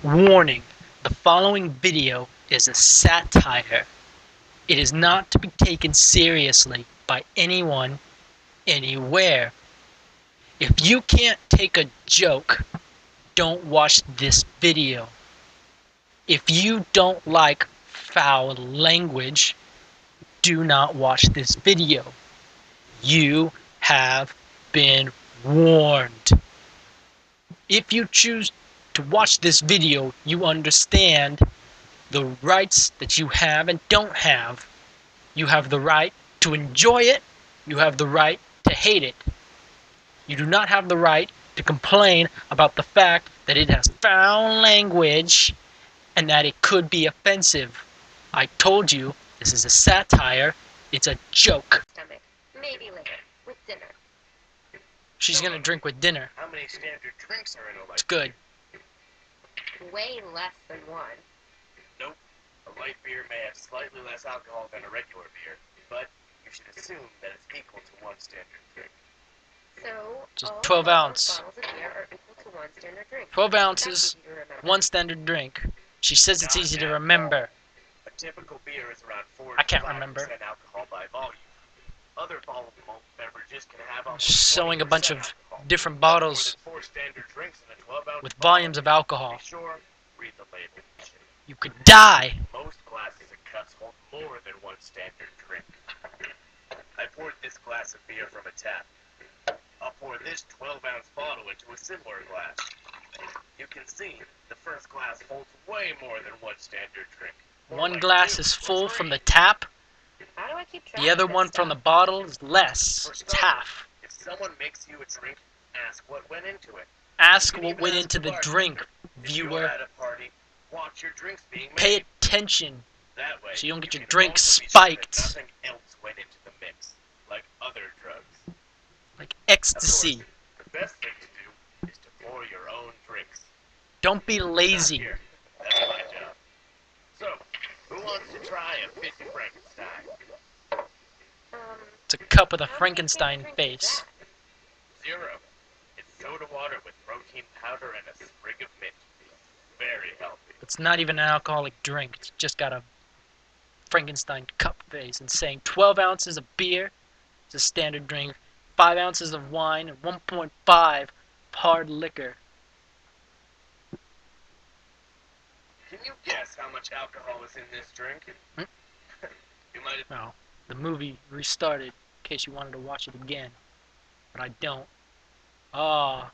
Warning: the following video is a satire. It is not to be taken seriously by anyone, anywhere. If you can't take a joke, don't watch this video. If you don't like foul language, do not watch this video. You have been warned. If you choose to watch this video, you understand the rights that you have and don't have. You have the right to enjoy it. You have the right to hate it. You do not have the right to complain about the fact that it has foul language and that it could be offensive. I told you, this is a satire. It's a joke. Stomach. Maybe later, with dinner. She's gonna drink with dinner. How many standard drinks are in a light It's good. Way less than one. Nope. A light beer may have slightly less alcohol than a regular beer, but you should assume that it's equal to one standard drink. So, Just all 12 ounce. bottles of beer are equal to one standard drink. 12 That's ounces, easy to remember. one standard drink. She says it's easy to remember. A typical beer is around 4 I to can't 5% remember. alcohol by volume. Other bottled malt beverages can have almost Showing a bunch 20% of alcohol. different More bottles than 4 standard drinks in a 12-ounce with bottle. volumes of alcohol. Be sure, read the label. You could die. Most glasses and cups hold more than one standard drink. I poured this glass of beer from a tap. I'll pour this 12-ounce bottle into a similar glass. You can see, the first glass holds way more than one standard drink. More One like glass 2 is or full 3. from the tap. How do I keep track The other of this one from the stuff? bottle is less. For It's starters, half. if someone makes you a drink, ask what went into it. Ask You can what even went ask into the bartender. drink, If you're viewer. at a party, watch your drinks being Pay made. attention That way, so you don't get your can drink also be sure that spiked nothing else went into the mix, like other drugs. like Of ecstasy. course, the best thing to do is to pour your own drinks. Don't be Not lazy. here. That's my job. So, who wants to try a fit Frankenstein? It's a cup with a How many Frankenstein standard drinks is face. that? 0. It's soda water with protein powder and a sprig of mint. Very healthy. It's not even an alcoholic drink. It's just got a Frankenstein cup face and saying 12 ounces of beer is a standard drink, 5 ounces of wine, and 1.5 of hard liquor. Can you guess how much alcohol is in this drink? You might have... No, the movie restarted in case you wanted to watch it again, but I don't. Ah,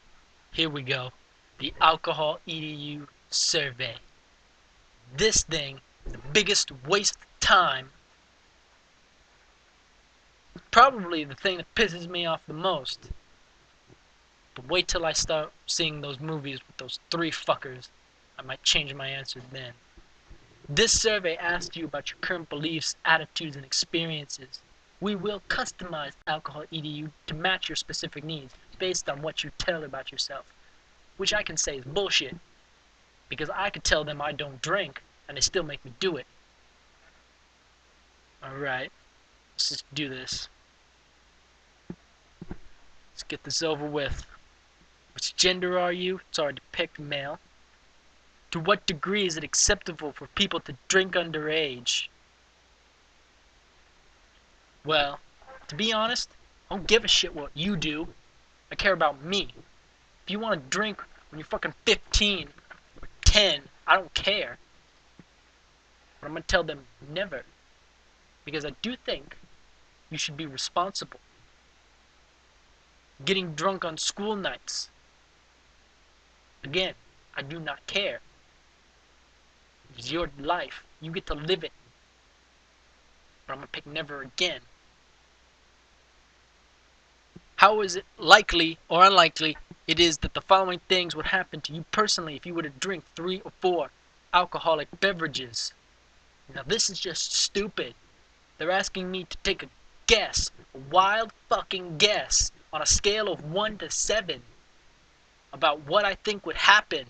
here we go. The Alcohol EDU survey. This thing is the biggest waste of time. Probably the thing that pisses me off the most. But wait till I start seeing those movies with those 3 fuckers. I might change my answer then. This survey asks you about your current beliefs, attitudes, and experiences. We will customize Alcohol EDU to match your specific needs based on what you tell about yourself. Which I can say is bullshit. Because I could tell them I don't drink, and they still make me do it. Alright, let's just do this. Let's get this over with. Which gender are you? It's already picked male. To what degree is it acceptable for people to drink underage? Well, to be honest, I don't give a shit what you do. I care about me. If you want to drink when you're fucking 15 or 10, I don't care. But I'm going to tell them never. Because I do think you should be responsible. Getting drunk on school nights. Again, I do not care. It's your life. You get to live it. But I'm going to pick never again. How is it likely or unlikely it is that the following things would happen to you personally if you were to drink 3 or 4 alcoholic beverages? Now this is just stupid. They're asking me to take a guess, a wild fucking guess, on a scale of 1 to 7 about what I think would happen.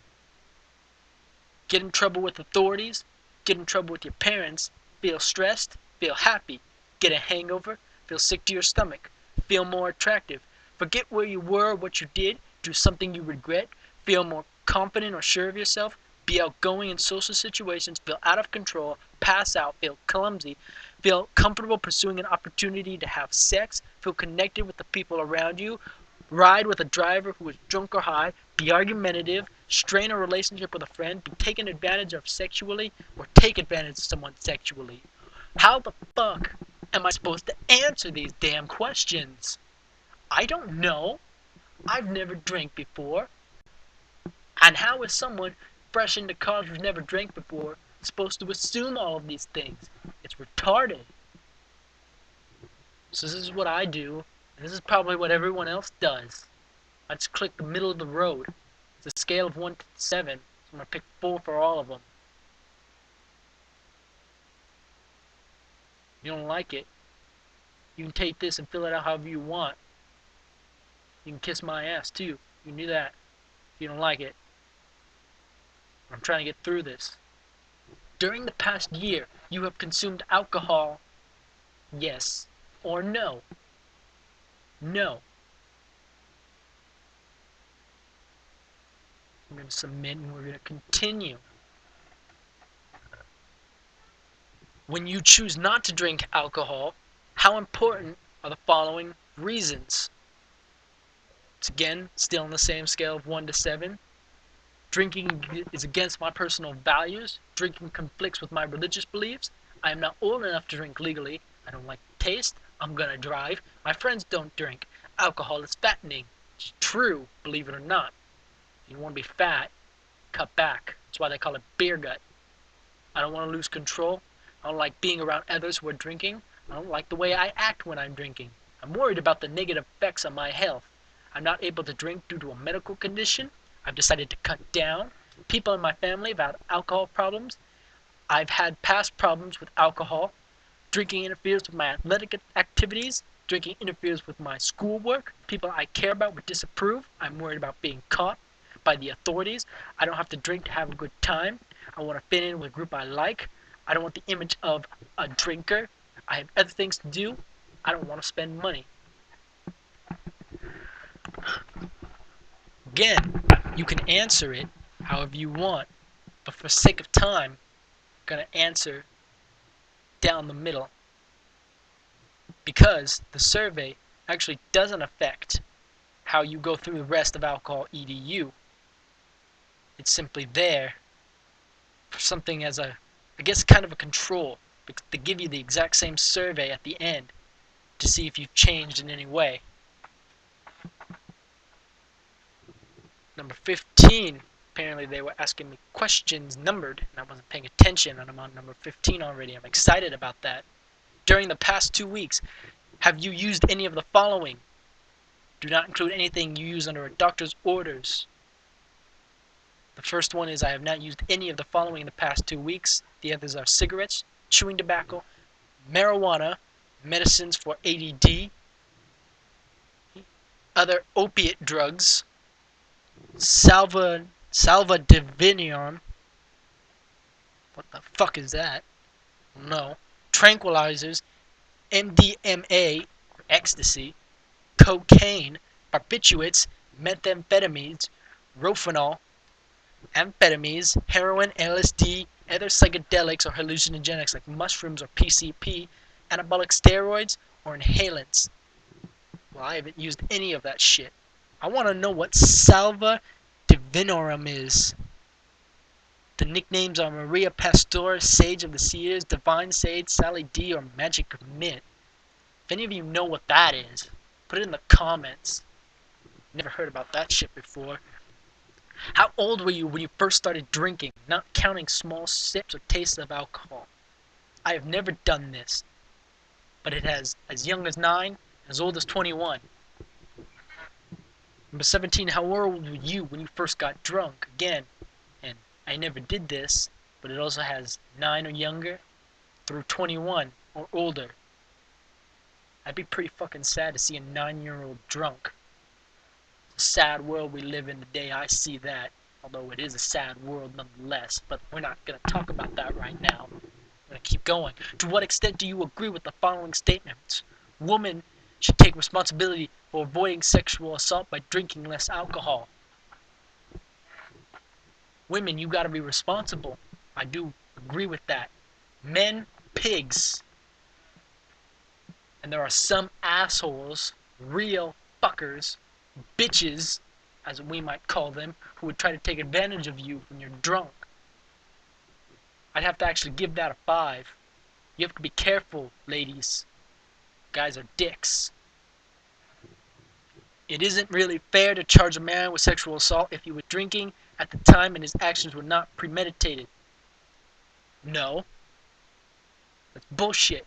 Get in trouble with authorities, get in trouble with your parents, feel stressed, feel happy, get a hangover, feel sick to your stomach, feel more attractive, forget where you were, what you did, do something you regret, feel more confident or sure of yourself, be outgoing in social situations, feel out of control, pass out, feel clumsy, feel comfortable pursuing an opportunity to have sex, feel connected with the people around you, ride with a driver who is drunk or high, be argumentative, strain a relationship with a friend, be taken advantage of sexually, or take advantage of someone sexually. How the fuck am I supposed to answer these damn questions? I don't know. I've never drank before. And how is someone fresh into college who's never drank before supposed to assume all of these things? It's retarded. So this is what I do, and this is probably what everyone else does. I just click the middle of the road. It's a scale of 1 to 7, so I'm going to pick 4 for all of them. If you don't like it, you can take this and fill it out however you want. You can kiss my ass too. You can do that if you don't like it. I'm trying to get through this. During the past year, you have consumed alcohol, yes or no? No. I'm going to submit and we're going to continue. When you choose not to drink alcohol, how important are the following reasons? It's again still on the same scale of 1 to 7. Drinking is against my personal values. Drinking conflicts with my religious beliefs. I am not old enough to drink legally. I don't like the taste. I'm gonna drive. My friends don't drink. Alcohol is fattening. It's true, believe it or not. If you want to be fat, cut back. That's why they call it beer gut. I don't want to lose control. I don't like being around others who are drinking. I don't like the way I act when I'm drinking. I'm worried about the negative effects on my health. I'm not able to drink due to a medical condition. I've decided to cut down. People in my family have had alcohol problems. I've had past problems with alcohol. Drinking interferes with my athletic activities. Drinking interferes with my schoolwork. People I care about would disapprove. I'm worried about being caught by the authorities. I don't have to drink to have a good time. I want to fit in with a group I like. I don't want the image of a drinker. I have other things to do. I don't want to spend money. Again, you can answer it however you want, but for sake of time, I'm going to answer down the middle because the survey actually doesn't affect how you go through the rest of Alcohol EDU. It's simply there for something as a, I guess, kind of a control. They give you the exact same survey at the end to see if you've changed in any way. Number 15, apparently they were asking me questions numbered, and I wasn't paying attention, and I'm on number 15 already. I'm excited about that. During the past 2 weeks, have you used any of the following? Do not include anything you use under a doctor's orders. The first one is I have not used any of the following in the past 2 weeks. The others are cigarettes, chewing tobacco, marijuana, medicines for ADD, other opiate drugs, salvadivinion. What the fuck is that? No. Tranquilizers, MDMA, ecstasy, cocaine, barbiturates, methamphetamines, rofinol, amphetamines, heroin, LSD, other psychedelics or hallucinogenics like mushrooms or PCP, anabolic steroids, or inhalants. Well, I haven't used any of that shit. I want to know what salva divinorum is. The nicknames are Maria Pastor, Sage of the Seers, Divine Sage, Sally D, or Magic Mint. If any of you know what that is, put it in the comments. Never heard about that shit before. How old were you when you first started drinking, not counting small sips or tastes of alcohol? I have never done this, but it has as young as 9, as old as 21. Number 17, how old were you when you first got drunk? Again, and I never did this, but it also has 9 or younger through 21 or older. I'd be pretty fucking sad to see a 9-year-old drunk. It's a sad world we live in the day I see that, although it is a sad world nonetheless, but we're not going to talk about that right now. I'm going to keep going. To what extent do you agree with the following statements? Women should take responsibility for avoiding sexual assault by drinking less alcohol. Women, you gotta be responsible. I do agree with that. Men, pigs. And there are some assholes, real fuckers, bitches, as we might call them, who would try to take advantage of you when you're drunk. I'd have to actually give that a 5. You have to be careful, ladies. Guys are dicks. It isn't really fair to charge a man with sexual assault if he was drinking at the time and his actions were not premeditated. No. That's bullshit.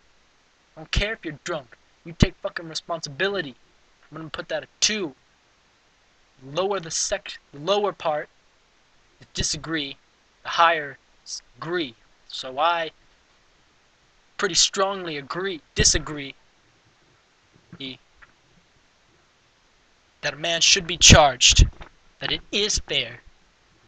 I don't care if you're drunk. You take fucking responsibility. I'm gonna put that at 2. The lower part is disagree. The higher is agree. So I pretty strongly disagree that a man should be charged. That it is fair